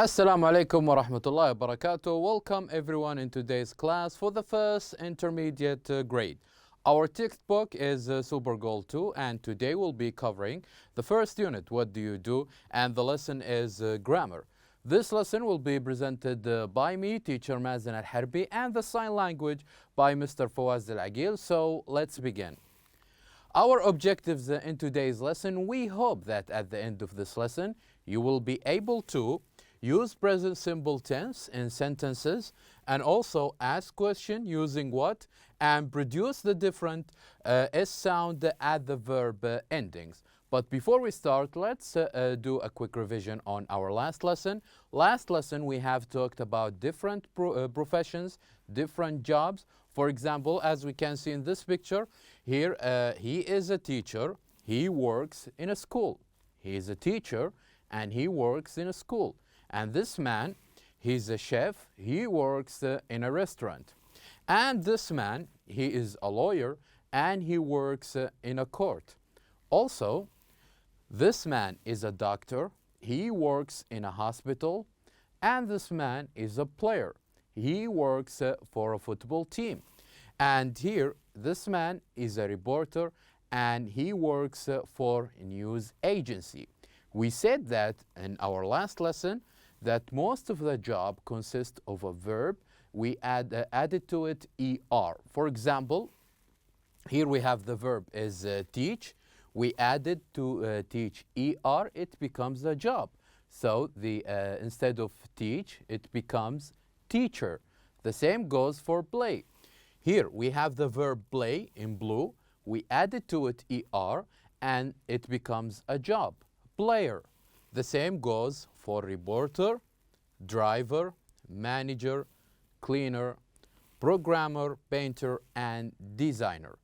Assalamu alaikum wa rahmatullahi wa barakatuh. Welcome everyone in today's class for the first intermediate grade. Our textbook is Super Goal 2 and today we'll be covering the first unit, What Do You Do? And the lesson is grammar. This lesson will be presented by me, teacher Mazen Al-Harbi, and the sign language by Mr. Fawaz Al-Agil. So let's begin. Our objectives in today's lesson, we hope that at the end of this lesson, you will be able to use present simple tense in sentences and also ask question using what and produce the different S sound at the verb endings. But before we start, let's do a quick revision on our last lesson. Last lesson we have talked about different professions, different jobs. For example, as we can see in this picture, here he is a teacher, he works in a school. He is a teacher and he works in a school. And this man, he's a chef, he works in a restaurant. And this man, he is a lawyer and he works in a court. Also, this man is a doctor, he works in a hospital. And this man is a player, he works for a football team. And here, this man is a reporter and he works for a news agency. We said that in our last lesson that most of the job consists of a verb. We added to it er. For example, here we have the verb is teach. We added to teach er, it becomes a job. So the instead of teach, it becomes teacher. The same goes for play. Here we have the verb play in blue. We added to it er and it becomes a job, player. The same goes for reporter, driver, manager, cleaner, programmer, painter, and designer.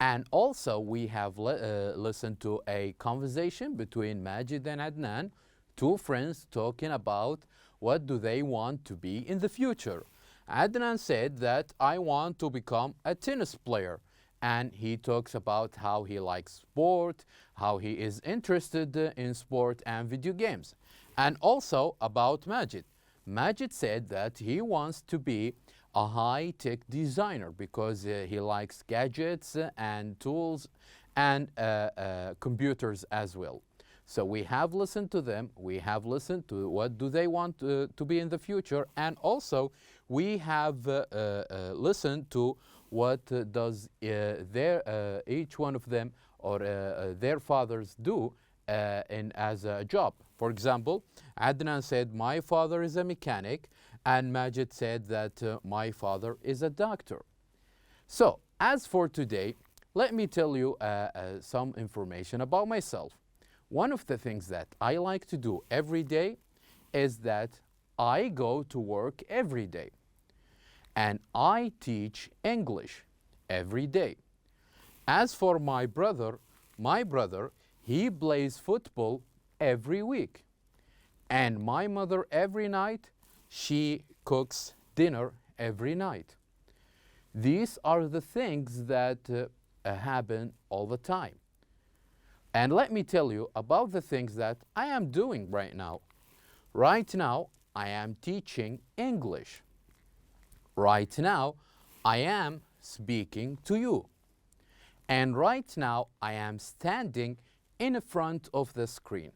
And also we have listened to a conversation between Majid and Adnan, two friends talking about what do they want to be in the future. Adnan said that I want to become a tennis player. And he talks about how he likes sport, how he is interested in sport and video games. And also about Majid. Majid said that he wants to be a high-tech designer because he likes gadgets and tools and computers as well. So we have listened to them, we have listened to what do they want to be in the future, and also we have listened to what does each one of them or their fathers do as a job. For example, Adnan said, my father is a mechanic, and Majid said that my father is a doctor. So, as for today, let me tell you some information about myself. One of the things that I like to do every day is that I go to work every day. And I teach English every day. As for my brother, he plays football every week. And my mother every night, she cooks dinner every night. These are the things that happen all the time. And let me tell you about the things that I am doing right now. Right now, I am teaching English. Right now, I am speaking to you. And right now, I am standing in front of the screen.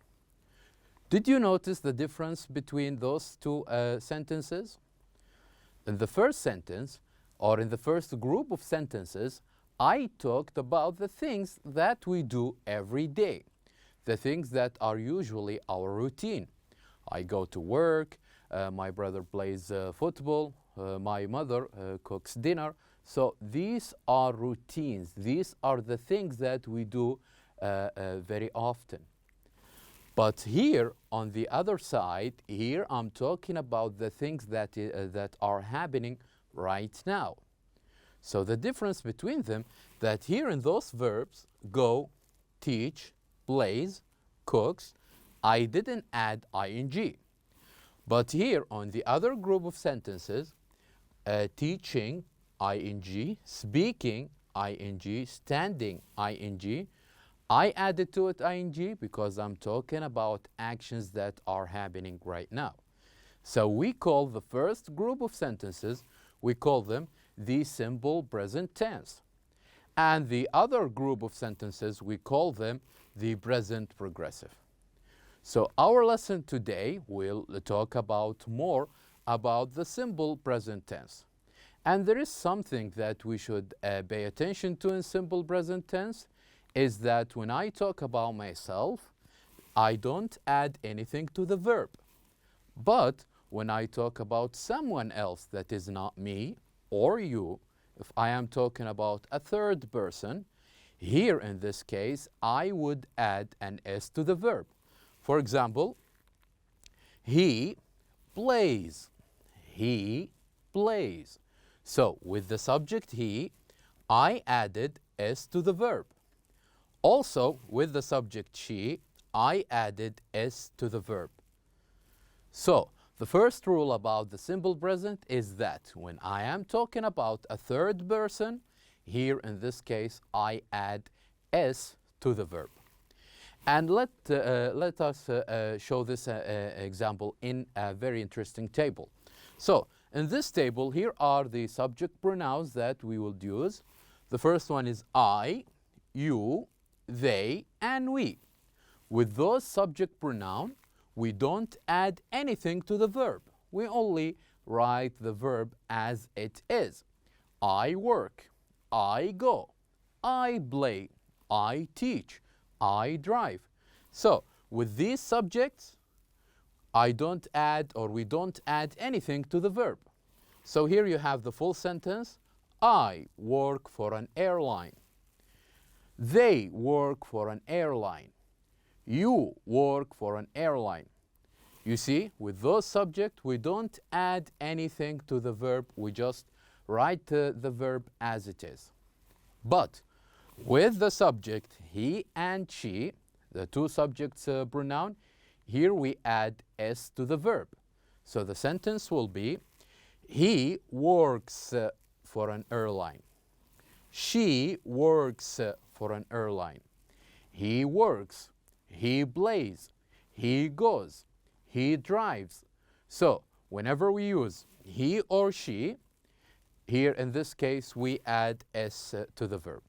Did you notice the difference between those two sentences? In the first sentence, or in the first group of sentences, I talked about the things that we do every day, the things that are usually our routine. I go to work, my brother plays football, my mother cooks dinner. So these are routines. These are the things that we do very often. But here on the other side, here I'm talking about the things that are happening right now. So the difference between them, that here in those verbs, go, teach, plays, cooks, I didn't add ing. But here on the other group of sentences, teaching, ing, speaking, ing, standing, ing, I added to it ing because I'm talking about actions that are happening right now. So we call the first group of sentences, we call them the simple present tense. And the other group of sentences, we call them the present progressive. So our lesson today will talk about more about the simple present tense. And there is something that we should pay attention to in simple present tense, is that when I talk about myself, I don't add anything to the verb. But when I talk about someone else that is not me or you, if I am talking about a third person, here in this case, I would add an S to the verb. For example, he plays. He plays. So with the subject he, I added S to the verb. Also with the subject she, I added S to the verb. So the first rule about the simple present is that when I am talking about a third person, here in this case I add S to the verb. And let us show this example in a very interesting table. So in this table, here are the subject pronouns that we will use. The first one is I, you, they, and we. With those subject pronouns, we don't add anything to the verb. We only write the verb as it is. I work, I go, I play, I teach, I drive. So with these subjects, we don't add anything to the verb. So here you have the full sentence. I work for an airline. They work for an airline. You work for an airline. You see, with those subjects, we don't add anything to the verb. We just write the verb as it is. But with the subject he and she, the two subjects pronoun, here we add S to the verb. So the sentence will be, he works for an airline. She works for an airline. He works. He plays. He goes. He drives. So whenever we use he or she, here in this case we add S to the verb.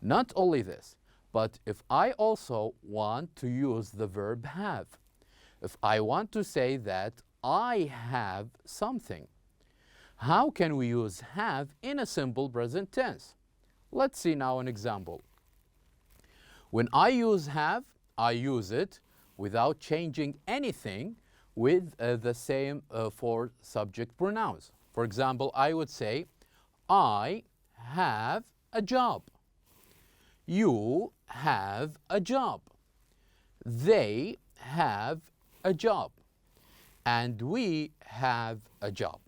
Not only this, but if I also want to use the verb have, if I want to say that I have something, how can we use have in a simple present tense? Let's see now an example. When I use have, I use it without changing anything with the same four subject pronouns. For example, I would say, I have a job. You have a job. They have a job. And we have a job.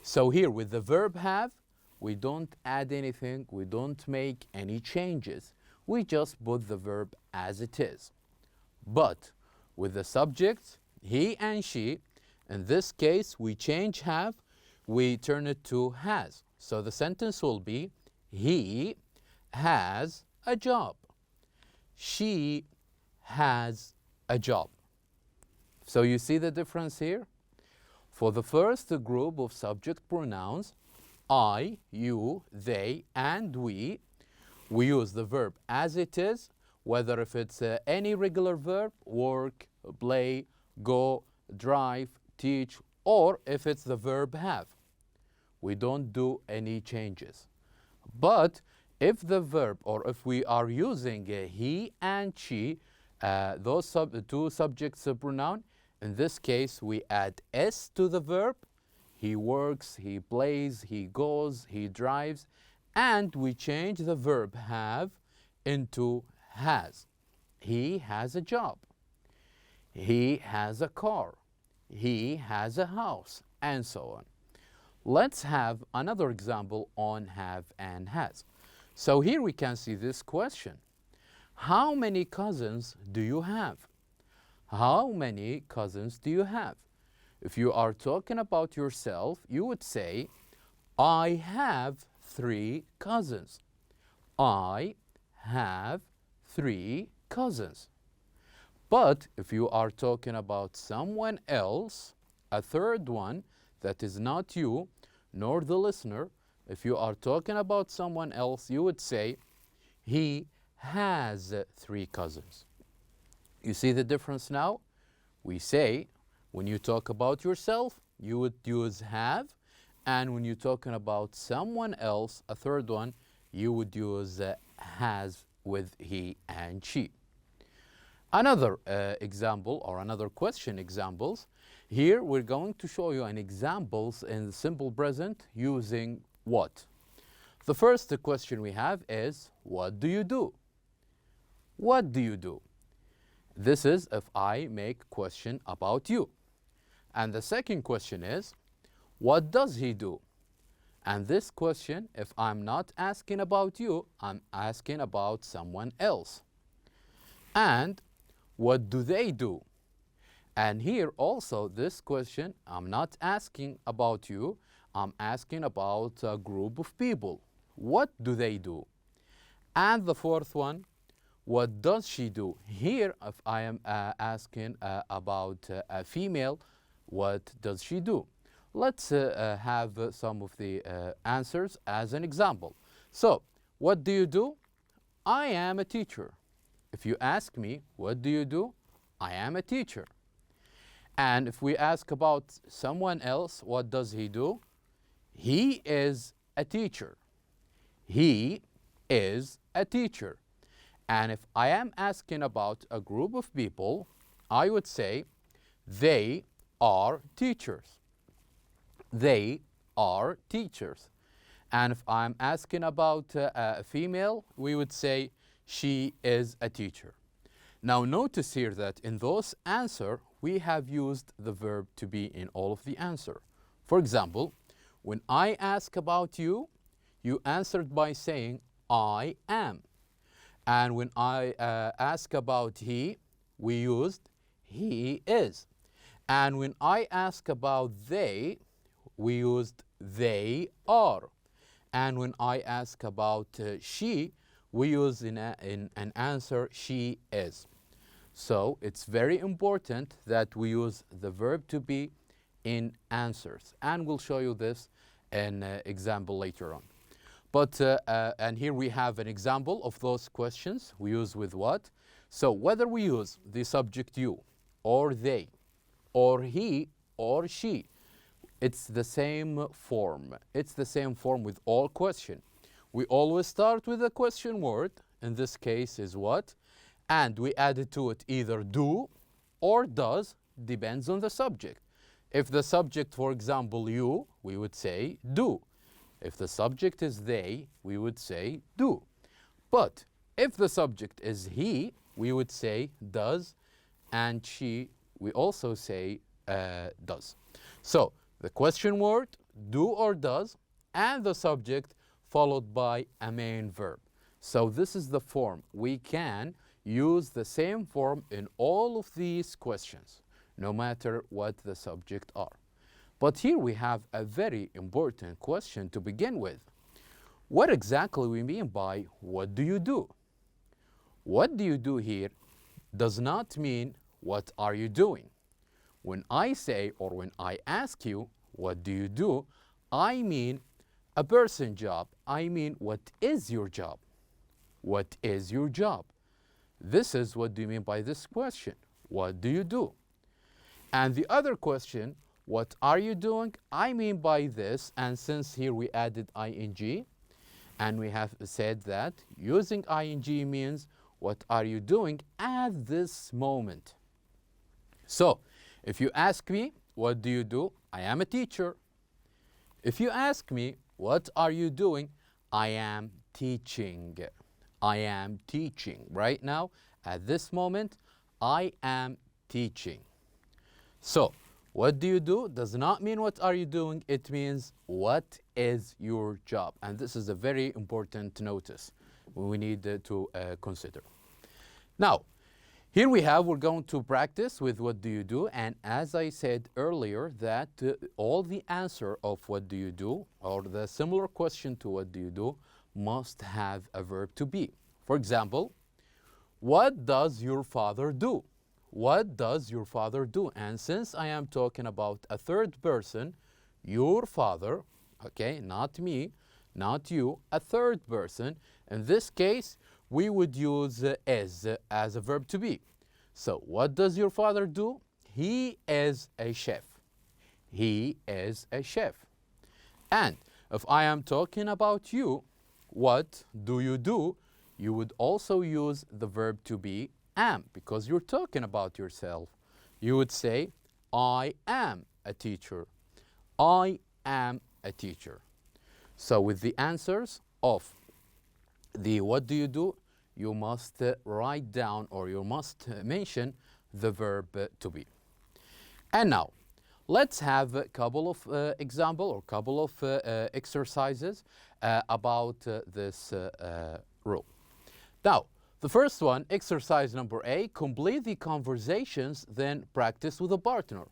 So here with the verb have, we don't add anything, we don't make any changes. We just put the verb as it is. But with the subject, he and she, in this case, we change have, we turn it to has. So the sentence will be, he has a job. She has a job. So you see the difference here? For the first group of subject pronouns, I, you, they, and we use the verb as it is, whether if it's any regular verb, work, play, go, drive, teach, or if it's the verb have. We don't do any changes. But if the verb, or if we are using he and she, those two subjects pronoun, in this case we add S to the verb. He works, he plays, he goes, he drives, and we change the verb have into has. He has a job. He has a car. He has a house, and so on. Let's have another example on have and has. So here we can see this question. How many cousins do you have? How many cousins do you have? If you are talking about yourself, you would say, I have 3 cousins. I have 3 cousins. But if you are talking about someone else, a third one that is not you nor the listener. If you are talking about someone else, you would say, he has 3 cousins. You see the difference now? We say, when you talk about yourself, you would use have, and when you're talking about someone else, a third one, you would use has with he and she. Another example, or another question examples. Here we're going to show you an examples in the simple present using what. The first question we have is, what do you do? What do you do? This is if I make question about you. And the second question is, what does he do? And this question, if I'm not asking about you, I'm asking about someone else. And what do they do? And here also this question, I'm not asking about you, I'm asking about a group of people. What do they do? And the fourth one, what does she do? Here, if I am asking about a female, what does she do? Let's have some of the answers as an example. So, what do you do? I am a teacher. If you ask me, what do you do? I am a teacher. And if we ask about someone else, what does he do? He is a teacher. He is a teacher. And if I am asking about a group of people, I would say they are teachers. They are teachers. And if I'm asking about a female, we would say she is a teacher. Now notice here that in those answer, we have used the verb to be in all of the answer. For example, when I ask about you, you answered by saying, I am. And when I ask about he, we used he is. And when I ask about they, we used they are. And when I ask about she, we use in an answer she is. So it's very important that we use the verb to be in answers. And we'll show you this in example later on. But, and here we have an example of those questions we use with what. So whether we use the subject you, or they, or he, or she, it's the same form. It's the same form with all question. We always start with a question word. In this case is what. And we added to it either do or does, depends on the subject. If the subject, for example, you, we would say do. If the subject is they, we would say do. But if the subject is he, we would say does, and she, we also say does. So the question word, do or does, and the subject followed by a main verb. So this is the form. We can use the same form in all of these questions, no matter what the subject are. But here we have a very important question to begin with. What exactly we mean by what do you do? What do you do here does not mean what are you doing. When I say or when I ask you what do you do, I mean a person job. I mean what is your job? What is your job? This is what do you mean by this question. What do you do? And the other question, what are you doing? I mean by this, and since here we added ing, and we have said that using ing means what are you doing at this moment. So, if you ask me, what do you do? I am a teacher. If you ask me, what are you doing? I am teaching. I am teaching. Right now, at this moment, I am teaching. So, what do you do does not mean what are you doing. It means what is your job. And this is a very important notice we need to consider. Now, here we're going to practice with what do you do. And as I said earlier, that all the answer of what do you do, or the similar question to what do you do, must have a verb to be. For example, what does your father do? What does your father do? And since I am talking about a third person, your father, okay, not me, not you, a third person, in this case, we would use is as a verb to be. So what does your father do? He is a chef. He is a chef. And if I am talking about you, what do? You would also use the verb to be am, because you're talking about yourself. You would say, I am a teacher. I am a teacher. So with the answers of the what do, you must write down, or you must mention the verb to be. And now, let's have a couple of example or couple of exercises about this rule. Now, the first one, exercise number A, complete the conversations, then practice with a partner.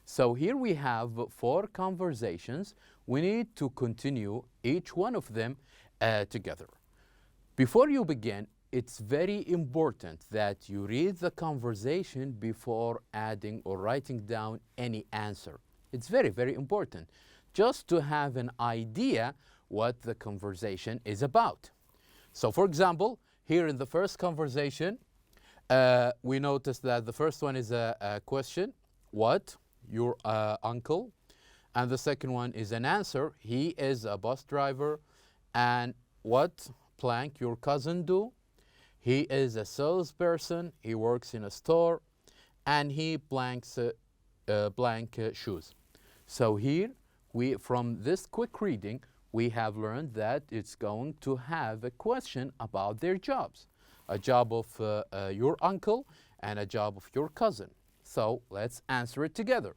So here we have 4 conversations. We need to continue each one of them together. Before you begin, it's very important that you read the conversation before adding or writing down any answer. It's very, very important, just to have an idea what the conversation is about. So for example, here in the first conversation, we noticed that the first one is a question, what? Your uncle. And the second one is an answer, he is a bus driver. And what blank your cousin do? He is a salesperson, he works in a store, and he blanks blank shoes. So here, from this quick reading, we have learned that it's going to have a question about their jobs. A job of your uncle and a job of your cousin. So let's answer it together.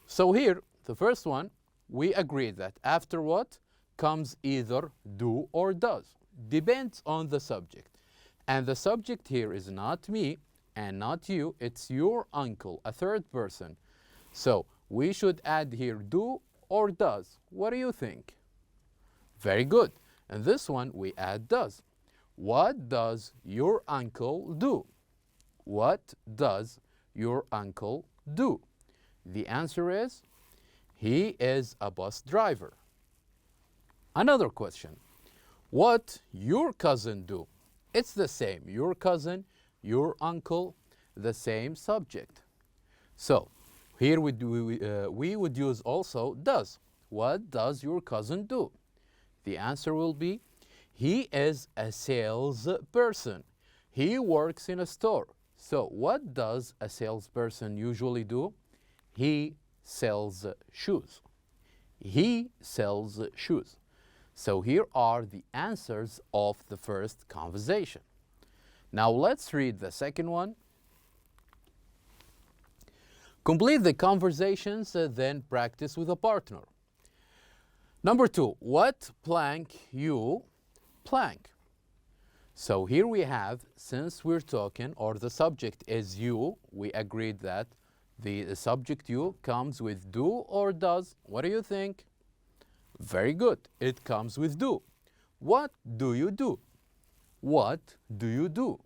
So here, the first one, we agreed that after what comes either do or does. Depends on the subject. And the subject here is not me and not you, it's your uncle, a third person. So we should add here do or does. What do you think? Very good. And this one we add does. What does your uncle do? What does your uncle do? The answer is, he is a bus driver. Another question. What your cousin do? It's the same. Your cousin, your uncle, the same subject. So here we would use also does. What does your cousin do? The answer will be, he is a salesperson. He works in a store. So what does a salesperson usually do? He sells shoes. He sells shoes. So here are the answers of the first conversation. Now let's read the second one. Complete the conversations, then practice with a partner. Number 2, what blank you blank? So here we have, since we're talking, or the subject is you, we agreed that the subject you comes with do or does. What do you think? Very good. It comes with do. What do you do? What do you do?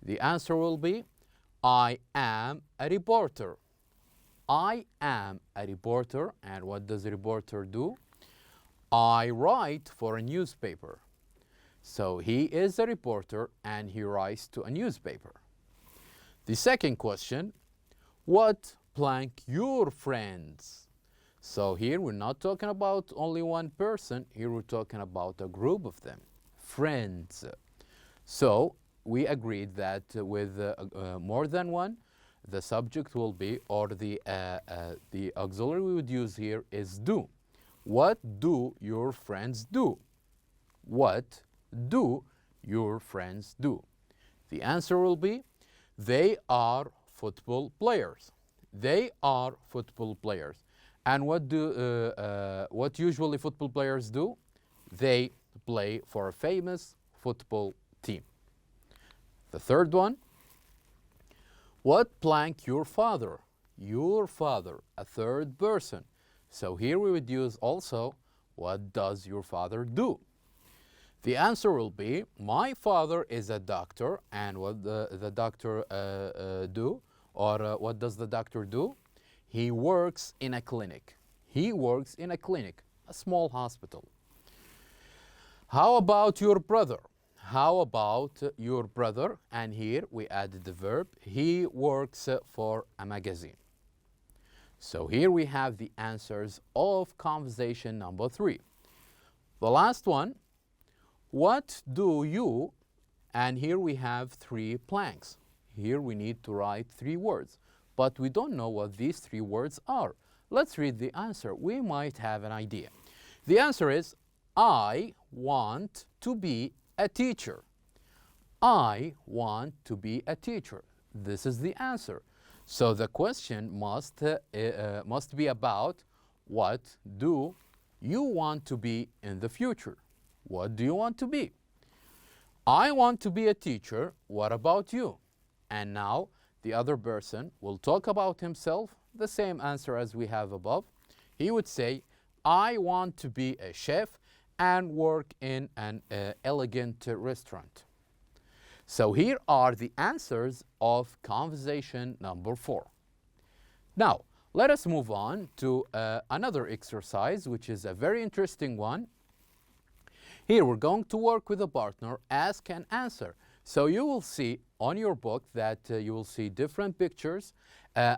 The answer will be, I am a reporter. I am a reporter. And what does a reporter do? I write for a newspaper. So he is a reporter and he writes to a newspaper. The second question, what blank your friends? So here we're not talking about only one person, here we're talking about a group of them, friends. So we agreed that with more than one, the subject will be, or the auxiliary we would use here is do. What do your friends do? What do your friends do? The answer will be, they are football players. They are football players. And what usually football players do? They play for a famous football team. The third one, what blank your father? Your father, a third person. So here we would use also, what does your father do? The answer will be, my father is a doctor, and what the doctor do, or what does the doctor do? He works in a clinic. He works in a clinic, a small hospital. How about your brother? How about your brother? And here we added the verb. He works for a magazine. So here we have the answers of conversation number 3. The last one, what do you? And here we have 3 blanks. Here we need to write 3 words, but we don't know what these 3 words are. Let's read the answer. We might have an idea. The answer is, I want to be a teacher. I want to be a teacher. This is the answer. So the question must be about, what do you want to be in the future? What do you want to be? I want to be a teacher. What about you? And now the other person will talk about himself, the same answer as we have above. He would say, I want to be a chef and work in an elegant restaurant. So here are the answers of conversation number 4. Now, let us move on to another exercise, which is a very interesting one. Here we're going to work with a partner, ask and answer. So you will see on your book that you will see different pictures.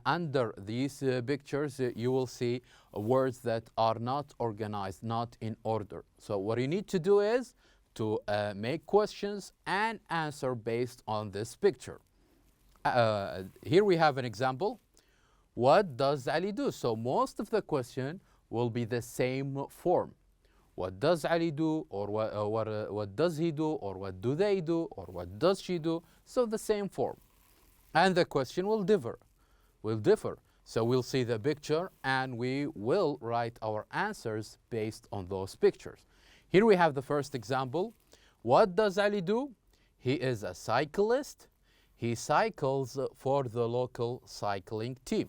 Under these pictures, you will see words that are not organized, not in order. So what you need to do is to make questions and answer based on this picture. Here we have an example. What does Ali do? So most of the question will be the same form. What does Ali do, or what does he do, or what do they do, or what does she do? So the same form. And the question will differ. So we'll see the picture and we will write our answers based on those pictures. Here we have the first example. What does Ali do? He is a cyclist. He cycles for the local cycling team.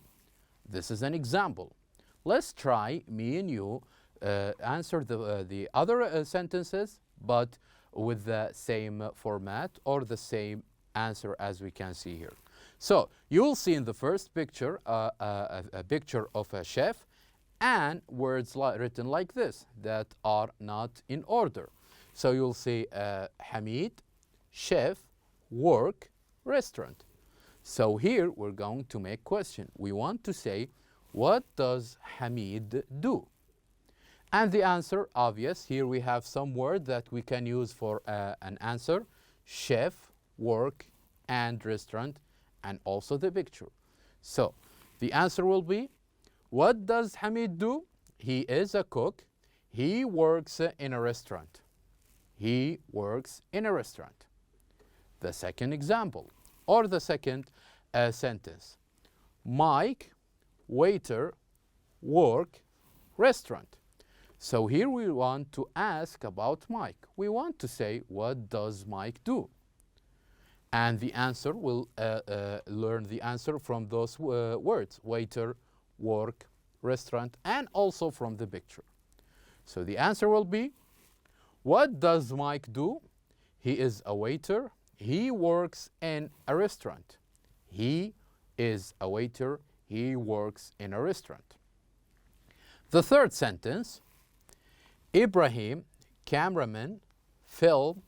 This is an example. Let's try, me and you, answer the other sentences, but with the same format or the same answer as we can see here. So you will see in the first picture a picture of a chef and words written like this that are not in order. So you'll see Hamid, chef, work, restaurant. So here we're going to make question. We want to say, what does Hamid do? And the answer, obvious. Here we have some word that we can use for an answer. Chef, work, and restaurant, and also the picture. So the answer will be, what does Hamid do? He is a cook. He works in a restaurant. He works in a restaurant. The second example, or the second sentence. Mike, waiter, work, restaurant. So here we want to ask about Mike. We want to say, what does Mike do? And the answer will learn the answer from those words, waiter, work, restaurant, and also from the picture. So the answer will be, what does Mike do? He is a waiter. He works in a restaurant. He is a waiter. He works in a restaurant. The third sentence, Ibrahim, cameraman, film,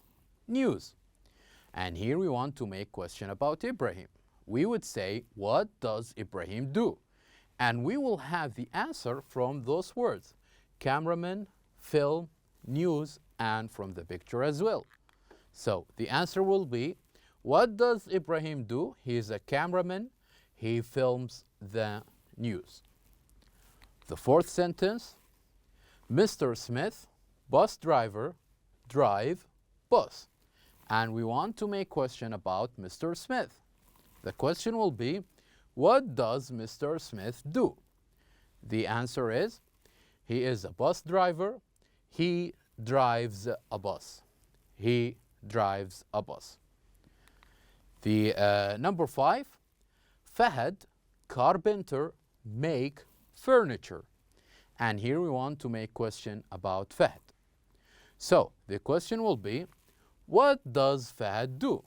news. And here we want to make question about Ibrahim. We would say, what does Ibrahim do? And we will have the answer from those words, cameraman, film, news, and from the picture as well. So the answer will be, what does Ibrahim do? He is a cameraman. He films the news. The fourth sentence, Mr. Smith, bus driver, drive, bus. And we want to make question about Mr. Smith. The question will be, what does Mr. Smith do? The answer is, he is a bus driver. He drives a bus. He drives a bus. The number 5, Fahad, carpenter, make furniture. And here we want to make question about Fahad. So the question will be, what does Fahad do?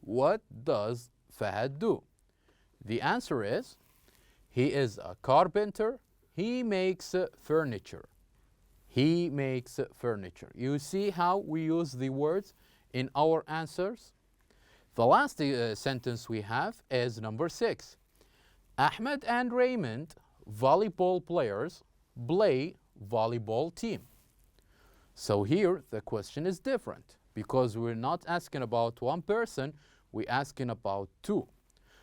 What does Fahad do? The answer is, he is a carpenter. He makes furniture. He makes furniture. You see how we use the words in our answers? The last sentence we have is number 6. Ahmed and Raymond, volleyball players, play volleyball team. So here the question is different because we're not asking about one person, we're asking about two.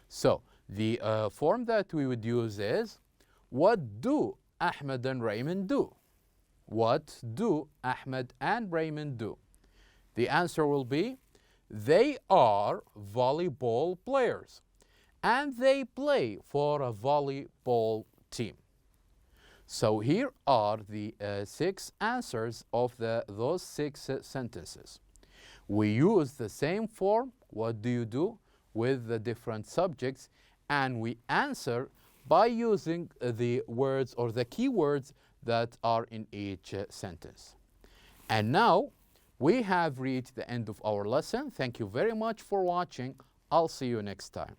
So the form that we would use is, what do Ahmed and Raymond do? What do Ahmed and Raymond do? The answer will be, they are volleyball players and they play for a volleyball team. So here are the 6 answers of those 6 sentences. We use the same form, what do you do, with the different subjects, and we answer by using the words or the keywords that are in each sentence. And now we have reached the end of our lesson. Thank you very much for watching. I'll see you next time.